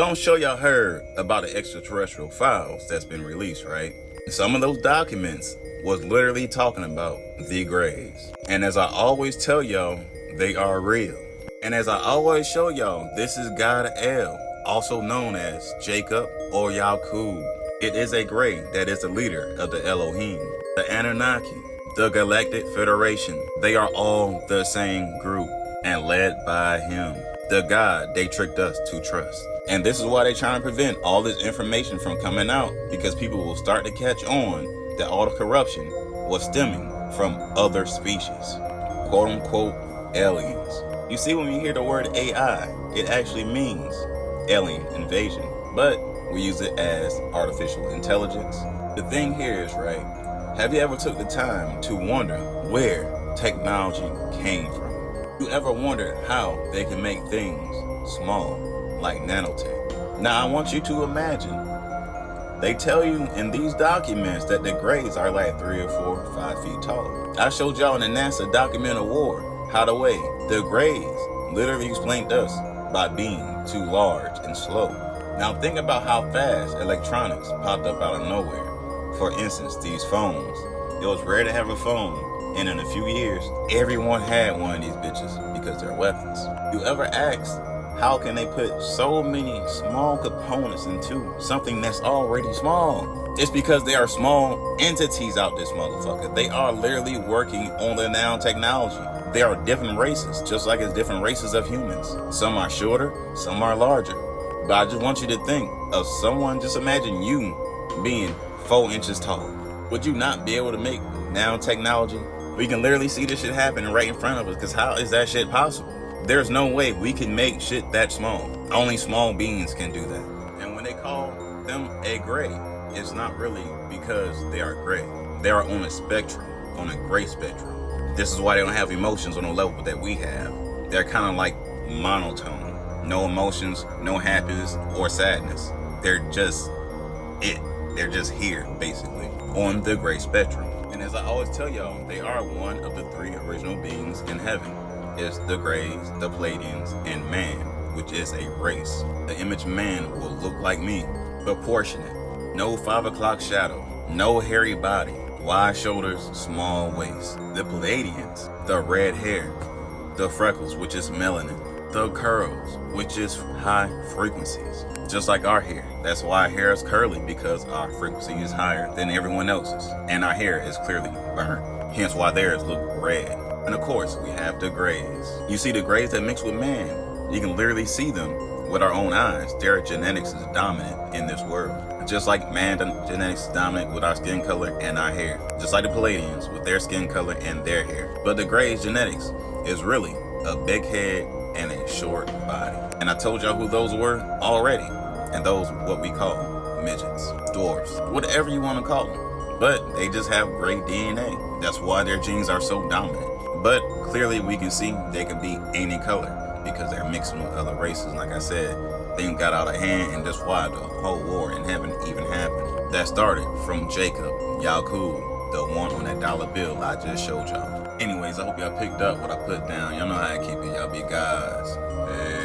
So I'm sure y'all heard about the extraterrestrial files that's been released, right? Some of those documents was literally talking about the Greys. And as I always tell y'all, they are real. And as I always show y'all, this is God El, also known as Jacob or Yakub. It is a Grey that is the leader of the Elohim, the Anunnaki, the Galactic Federation. They are all the same group and led by him, the God they tricked us to trust. And this is why they're trying to prevent all this information from coming out, because people will start to catch on that all the corruption was stemming from other species, quote unquote aliens. You see, when you hear the word AI, it actually means alien invasion, but we use it as artificial intelligence. The thing here is, right, have you ever took the time to wonder where technology came from? You ever wondered how they can make things small, like nanotech? Now I want you to imagine, they tell you in these documents that the Greys are like 3 or 4 or 5 feet tall. I showed y'all in the NASA document award how the way the Greys literally explained us by being too large and slow. Now think about how fast electronics popped up out of nowhere. For instance, these phones. It was rare to have a phone, and in a few years, everyone had one of these bitches because they're weapons. You ever asked, how can they put so many small components into something that's already small? It's because they are small entities out this motherfucker. They are literally working on the nanotechnology. There are different races, just like it's different races of humans. Some are shorter, some are larger. But I just want you to think of someone, just imagine you being 4 inches tall. Would you not be able to make nanotechnology? We can literally see this shit happening right in front of us, because how is that shit possible? There's no way we can make shit that small. Only small beings can do that. And when they call them a Grey, it's not really because they are gray. They are on a spectrum, on a gray spectrum. This is why they don't have emotions on the level that we have. They're kind of like monotone. No emotions, no happiness or sadness. They're just it. They're just here, basically, on the gray spectrum. And as I always tell y'all, they are one of the 3 original beings in heaven. It's the Greys, the Pleiadians, and man, which is a race. The image man will look like me, proportionate, no 5 o'clock shadow, no hairy body, wide shoulders, small waist. The Pleiadians, the red hair, the freckles, which is melanin, the curls, which is high frequencies, just like our hair. That's why our hair is curly, because our frequency is higher than everyone else's, and our hair is clearly burnt, hence why theirs look red. And of course, we have the Greys. You see the Greys that mix with man, you can literally see them with our own eyes. Their genetics is dominant in this world. Just like man genetics is dominant with our skin color and our hair. Just like the Pleiadians with their skin color and their hair. But the Greys genetics is really a big head and a short body. And I told y'all who those were already. And those what we call midgets, dwarfs, whatever you want to call them. But they just have gray DNA. That's why their genes are so dominant. But clearly we can see they can be any color because they're mixing with other races. Like I said, things got out of hand, and that's why the whole war in heaven even happened. That started from Jacob, Yakub, the one on that dollar bill I just showed y'all. Anyways, I hope y'all picked up what I put down. Y'all know how I keep it. Y'all be guys. Hey.